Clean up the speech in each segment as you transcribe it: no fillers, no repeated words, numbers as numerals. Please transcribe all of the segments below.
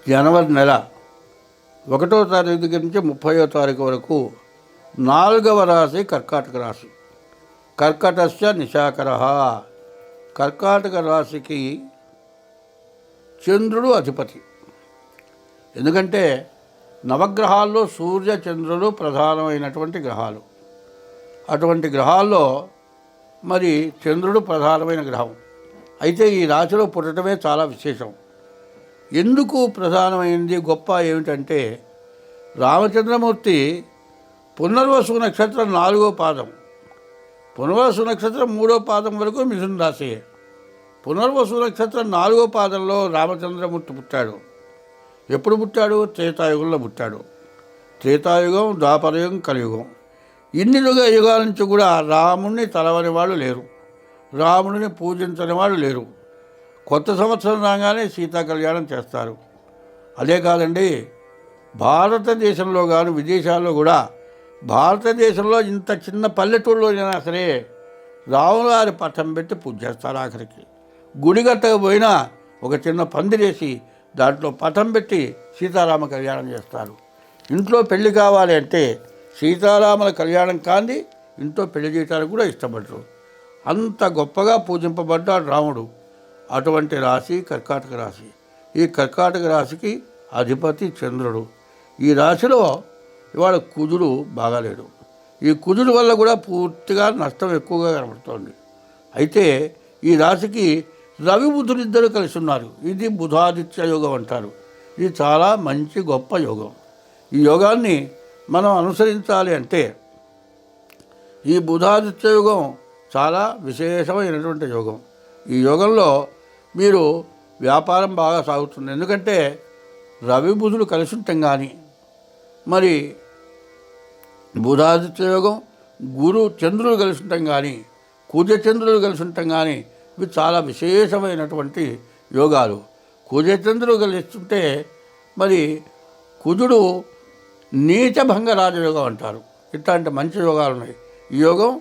జనవరి నెల 1వ తారీఖు దగ్గర నుంచి 30వ తారీఖు వరకు 4వ రాశి కర్కాటక రాశి. కర్కటస్య నిశాకరః. కర్కాటక రాశికి చంద్రుడు అధిపతి. ఎందుకంటే నవగ్రహాల్లో సూర్య చంద్రుడు ప్రధానమైనటువంటి గ్రహాలు. అటువంటి గ్రహాల్లో మరి చంద్రుడు ప్రధానమైన గ్రహం. అయితే ఈ రాశిలో పుట్టడమే చాలా విశేషం. ఎందుకు ప్రధానమైంది గొప్ప ఏమిటంటే, రామచంద్రమూర్తి పునర్వసు నక్షత్రం 4వ పాదం, పునర్వసు నక్షత్రం 3వ పాదం వరకు మిథున రాశి. పునర్వసు నక్షత్రం 4వ పాదంలో రామచంద్రమూర్తి పుట్టాడు. ఎప్పుడు పుట్టాడు? త్రేతాయుగంలో పుట్టాడు. త్రేతాయుగం, ద్వాపరయుగం, కలియుగం. ఇన్ని యుగాల నుంచి కూడా రాముడిని తలవని వాళ్ళు లేరు, రాముడిని పూజించని వాళ్ళు లేరు. కొత్త సంవత్సరం రాగానే సీతా కళ్యాణం చేస్తారు. అదే కాదండి, భారతదేశంలో కానీ విదేశాల్లో కూడా, భారతదేశంలో ఇంత చిన్న పల్లెటూళ్ళలో అయినా సరే రాములారి పట్టం పెట్టి పూజ చేస్తారు. ఆఖరికి గుడి కట్టకపోయినా ఒక చిన్న పందిరేసి దాంట్లో పటం పెట్టి సీతారామ కళ్యాణం చేస్తారు. ఇంట్లో పెళ్లి కావాలి అంటే సీతారాముల కళ్యాణం కాంది ఇంట్లో పెళ్లి చేయడానికి కూడా ఇష్టపడరు. అంత గొప్పగా పూజింపబడ్డాడు రాముడు. అటువంటి రాశి కర్కాటక రాశి. ఈ కర్కాటక రాశికి అధిపతి చంద్రుడు. ఈ రాశిలో ఇవాళ కుజుడు బాగాలేడు. ఈ కుజుడు వల్ల కూడా పూర్తిగా నష్టం ఎక్కువగా కనబడుతోంది. అయితే ఈ రాశికి రవి బుధులు ఇద్దరు కలిసి ఉన్నారు. ఇది బుధాదిత్య యోగం అంటారు. ఇది చాలా మంచి గొప్ప యోగం. ఈ యోగాన్ని మనం అనుసరించాలి అంటే, ఈ బుధాదిత్య యోగం చాలా విశేషమైనటువంటి యోగం. ఈ యోగంలో మీరు వ్యాపారం బాగా సాగుతుంది. ఎందుకంటే రవి బుధులు కలిసి ఉంటాం. కానీ మరి బుధాదిత్య యోగం, గురు చంద్రులు కలిసి ఉంటాం. కానీ కుజ చంద్రులు కలిసి ఉంటాం. కానీ ఇవి చాలా విశేషమైనటువంటి యోగాలు. కుజ చంద్రులు కలిస్తుంటే మరి కుజుడు నీచభంగ రాజయోగం అంటారు. ఇట్లాంటి మంచి యోగాలు ఉన్నాయి. ఈ యోగం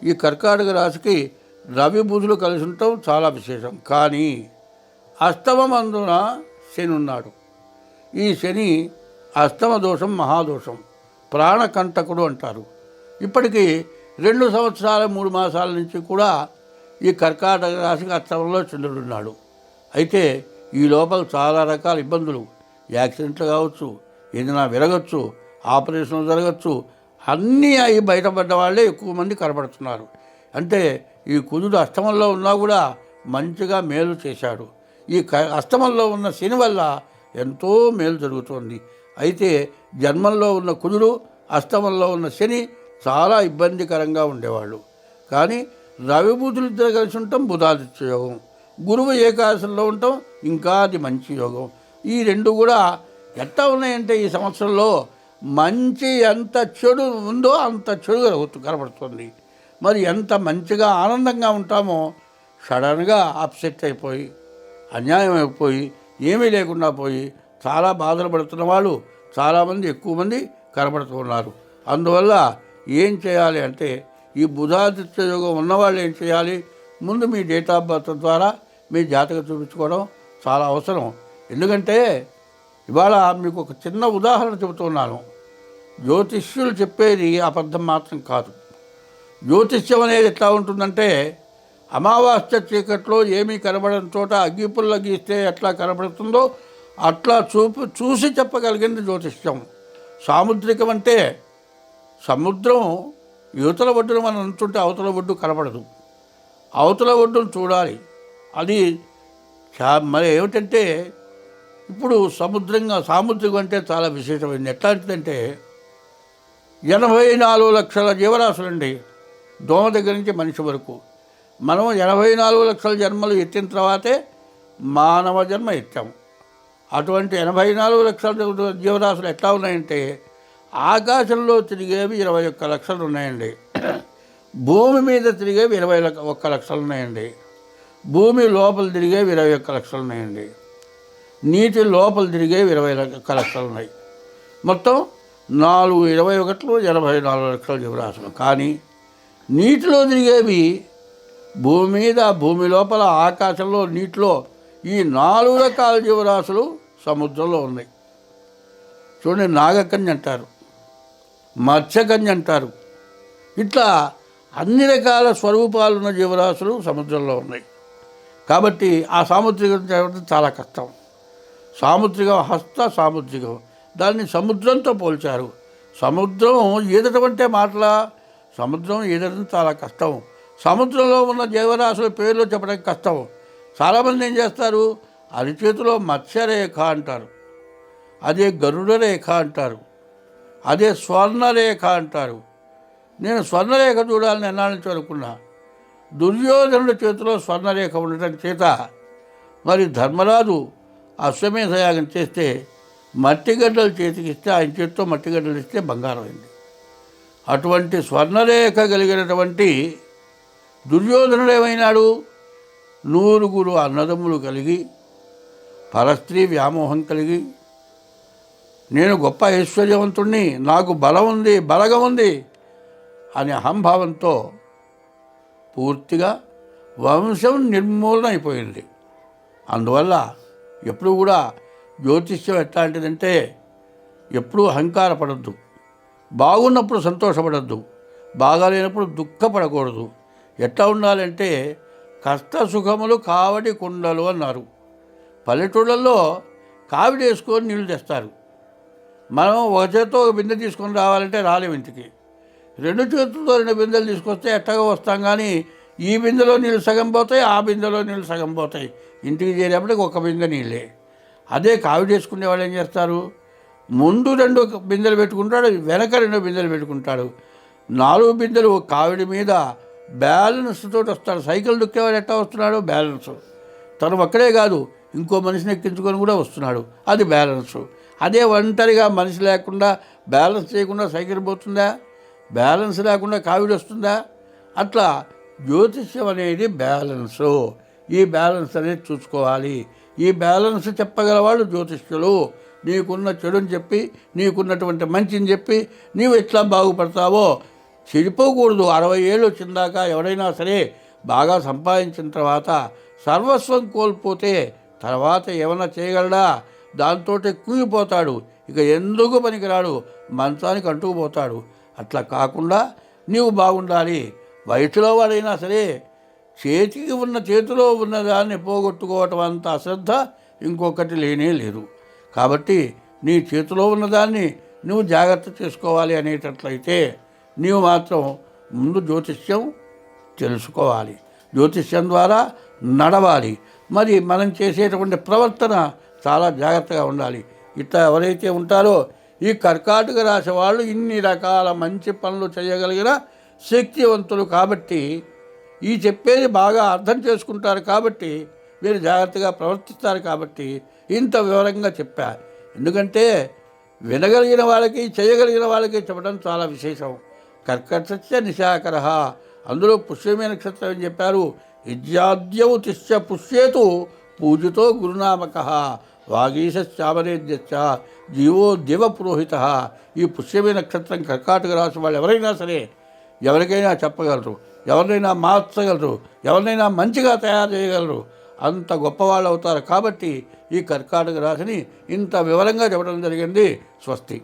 ఈ కర్కాటక రాశికి రవి బుధులు కలిసి ఉండటం చాలా విశేషం. కానీ అష్టమమందున శని ఉన్నాడు. ఈ శని అష్టమ దోషం, మహాదోషం, ప్రాణకంటకుడు అంటారు. ఇప్పటికీ 2 సంవత్సరాల 3 మాసాల నుంచి కూడా ఈ కర్కాటక రాశికి అష్టమంలో చంద్రుడు ఉన్నాడు. అయితే ఈ లోపల చాలా రకాల ఇబ్బందులు, యాక్సిడెంట్లు కావచ్చు, ఏదైనా విరగచ్చు, ఆపరేషన్లు జరగచ్చు, అన్నీ అవి బయటపడ్డ వాళ్ళే ఎక్కువ మంది కనబడుతున్నారు. అంటే ఈ కుజుడు అష్టమంలో ఉన్నా కూడా మంచిగా మేలు చేశాడు. ఈ అష్టమంలో ఉన్న శని వల్ల ఎంతో మేలు జరుగుతోంది. అయితే జన్మంలో ఉన్న కుజుడు, అష్టమంలో ఉన్న శని చాలా ఇబ్బందికరంగా ఉండేవాళ్ళు. కానీ రవి బుధులు ఇద్దరు కలిసి ఉండటం బుధాదిత్య యోగం, గురువు ఏకాదశంలో ఉండటం ఇంకా అది మంచి యోగం. ఈ రెండు కూడా ఎట్లా ఉన్నాయంటే ఈ సంవత్సరంలో మంచి ఎంత చెడు ఉందో అంత చెడుగా కనబడుతుంది. మరి ఎంత మంచిగా ఆనందంగా ఉంటామో సడన్గా అప్సెట్ అయిపోయి, అన్యాయం అయిపోయి, ఏమీ లేకుండా పోయి చాలా బాధలు పడుతున్న వాళ్ళు చాలామంది, ఎక్కువ మంది కనబడుతున్నారు. అందువల్ల ఏం చేయాలి అంటే, ఈ బుధాదిత్య యోగం ఉన్నవాళ్ళు ఏం చేయాలి? ముందు మీ డేట్ ఆఫ్ బర్త్ ద్వారా మీ జాతకం చూపించుకోవడం చాలా అవసరం. ఎందుకంటే ఇవాళ మీకు ఒక చిన్న ఉదాహరణ చెబుతున్నాను. జ్యోతిష్యులు చెప్పేది అబద్ధం మాత్రం కాదు. జ్యోతిష్యం అనేది ఎట్లా ఉంటుందంటే, అమావాస్య చీకట్లో ఏమీ కనబడని చోట అగ్గిపుల్ల గీస్తే ఎట్లా కనబడుతుందో అట్లా చూసి చెప్పగలిగింది జ్యోతిష్యం. సాముద్రికం అంటే సముద్రం యువతల ఒడ్డును మనం ఉంటుంటే అవతల ఒడ్డు కనబడదు, అవతల ఒడ్డును చూడాలి. అది మరి ఏమిటంటే, ఇప్పుడు సాముద్రికం అంటే చాలా విశేషమైంది. ఎట్లాంటిదంటే 84 లక్షల జీవరాశులండి, దోమ దగ్గర నుంచి మనిషి వరకు. మనం 84 లక్షల జన్మలు ఎత్తిన తర్వాతే మానవ జన్మ ఎత్తాము. అటువంటి 84 లక్షల జీవరాశులు ఎట్లా ఉన్నాయంటే, ఆకాశంలో తిరిగేవి 21 లక్షలు ఉన్నాయండి, భూమి మీద తిరిగేవి 21 లక్షలు ఉన్నాయండి, భూమి లోపల తిరిగేవి 21 లక్షలు ఉన్నాయండి, నీటి లోపల తిరిగేవి 21 లక్షలు ఉన్నాయి. మొత్తం 21 84 లక్షల జీవరాశులు. కానీ నీటిలో తిరిగేవి భూమి మీద, భూమి లోపల, ఆకాశంలో, నీటిలో ఈ 4 రకాల జీవరాశులు సముద్రంలో ఉన్నాయి. చూడండి, నాగకన్య అంటారు, మత్స్యకన్య అంటారు. ఇట్లా అన్ని రకాల స్వరూపాలున్న జీవరాశులు సముద్రంలో ఉన్నాయి. కాబట్టి ఆ సాముద్రికం చేయడం చాలా కష్టం. సాముద్రికం, హస్త సాముద్రికం, దాన్ని సముద్రంతో పోల్చారు. సముద్రం ఈదటం అంటే మాటలా? సముద్రం ఈదటం చాలా కష్టం. సముద్రంలో ఉన్న జీవరాశుల పేర్లు చెప్పడం కష్టం. చాలామంది ఏం చేస్తారు, అరిచేతిలో మత్స్యరేఖ అంటారు, అదే గరుడ రేఖ అంటారు, అదే స్వర్ణరేఖ అంటారు. నేను స్వర్ణరేఖ చూడాలని ఎన్నాళ్ళ నుంచి అనుకున్నా. దుర్యోధనుడి చేతిలో స్వర్ణరేఖ ఉండటం చేత మరి ధర్మరాజు అశ్వమేధయాగం చేస్తే మట్టిగడ్డలు చేతికి ఇస్తే, ఆయన చేతితో మట్టిగడ్డలు ఇస్తే బంగారం అయింది. అటువంటి స్వర్ణరేఖ కలిగినటువంటి దుర్యోధనుడు ఏమైనాడు? 100 అన్నదమ్ములు కలిగి, పరస్త్రీ వ్యామోహం కలిగి, నేను గొప్ప ఐశ్వర్యవంతుణ్ణి, నాకు బలం ఉంది, బలగం ఉంది అనే అహంభావంతో పూర్తిగా వంశం నిర్మూలన అయిపోయింది. అందువల్ల ఎప్పుడు కూడా జ్యోతిష్యం ఎట్లాంటిదంటే, ఎప్పుడూ అహంకారపడద్దు, బాగున్నప్పుడు సంతోషపడద్దు, బాగాలేనప్పుడు దుఃఖపడకూడదు. ఎట్లా ఉండాలంటే, కష్ట సుఖములు కావడి కుండలు అన్నారు. పల్లెటూళ్ళల్లో కావిడి వేసుకొని నీళ్లు తెస్తారు. మనం ఒక చేతితో ఒక బిందె తీసుకొని రావాలంటే రాలేము ఇంటికి. 2 చేతులతో 2 బిందెలు తీసుకొస్తే ఎట్టగా వస్తాం. కానీ ఈ బిందెలో నీళ్ళు సగం పోతాయి, ఆ బిందెలో నీళ్ళు సగం పోతాయి. ఇంటికి చేరేపటికి ఒక బిందె నీళ్ళే. అదే కావిడి వేసుకునే వాళ్ళు ఏం చేస్తారు, ముందు 2 బిందెలు పెట్టుకుంటాడు, వెనక 2 బిందెలు పెట్టుకుంటాడు. 4 బిందెలు కావిడి మీద బ్యాలెన్స్ తోటి వస్తాడు. సైకిల్ దుక్కేవాడు ఎట్టా వస్తున్నాడు, బ్యాలెన్స్. తను ఒక్కడే కాదు, ఇంకో మనిషిని ఎక్కించుకొని కూడా వస్తున్నాడు, అది బ్యాలెన్స్. అదే ఒంటరిగా మనిషి లేకుండా బ్యాలెన్స్ చేయకుండా సైకిల్ పోతుందా? బ్యాలెన్స్ లేకుండా కావిడి వస్తుందా? అట్లా జ్యోతిష్యం అనేది బ్యాలెన్సు. ఈ బ్యాలెన్స్ అనేది చూసుకోవాలి. ఈ బ్యాలెన్స్ చెప్పగలవాళ్ళు జ్యోతిష్యులు. నీకున్న చెడుని చెప్పి, నీకున్నటువంటి మంచిని చెప్పి, నీవు ఎట్లా బాగుపడతావో. చెడిపోకూడదు. 60 ఏళ్ళు వచ్చిన దాకా ఎవడైనా సరే బాగా సంపాదించిన తర్వాత సర్వస్వం కోల్పోతే తర్వాత ఏమైనా చేయగలడా? దాంతో కుంగిపోతాడు, ఇక ఎందుకు పనికిరాడు, మంచానికి అంటుకుపోతాడు. అట్లా కాకుండా నీవు బాగుండాలి. వయసులో వాడైనా సరే చేతిలో ఉన్నదాన్ని పోగొట్టుకోవటం అంత అశ్రద్ధ ఇంకొకటి లేనే లేదు. కాబట్టి నీ చేతిలో ఉన్నదాన్ని నువ్వు జాగ్రత్త చేసుకోవాలి అనేటట్లయితే నీవు మాత్రం ముందు జ్యోతిష్యం తెలుసుకోవాలి, జ్యోతిష్యం ద్వారా నడవాలి. మరి మనం చేసేటువంటి ప్రవర్తన చాలా జాగ్రత్తగా ఉండాలి. ఇట్లా ఎవరైతే ఉంటారో ఈ కర్కాటక రాశి వాళ్ళు ఇన్ని రకాల మంచి పనులు చేయగలిగిన శక్తివంతులు. కాబట్టి ఈ చెప్పేది బాగా అర్థం చేసుకుంటారు, కాబట్టి మీరు జాగ్రత్తగా ప్రవర్తిస్తారు. కాబట్టి ఇంత వివరంగా చెప్పా. ఎందుకంటే వినగలిగిన వాళ్ళకి, చేయగలిగిన వాళ్ళకి చెప్పడం చాలా విశేషం. కర్కటస్య నిశాకర, అందులో పుష్యమే నక్షత్రం అని చెప్పారు. ఇజ్యాద్యౌ తిష్య పుష్యేతు పూజితో గురునామక వాగీశ్చామరేద్యశ్చ జీవో దివ పురోహిత. ఈ పుష్యమే నక్షత్రం కర్కాటక రాశి వాళ్ళు ఎవరైనా సరే ఎవరికైనా చెప్పగలరు, ఎవరినైనా మార్చగలరు, ఎవరినైనా మంచిగా తయారు చేయగలరు, అంత గొప్పవాళ్ళు అవుతారు. కాబట్టి ఈ కర్కాటక రాశిని ఇంత వివరంగా చెప్పడం జరిగింది. స్వస్తి.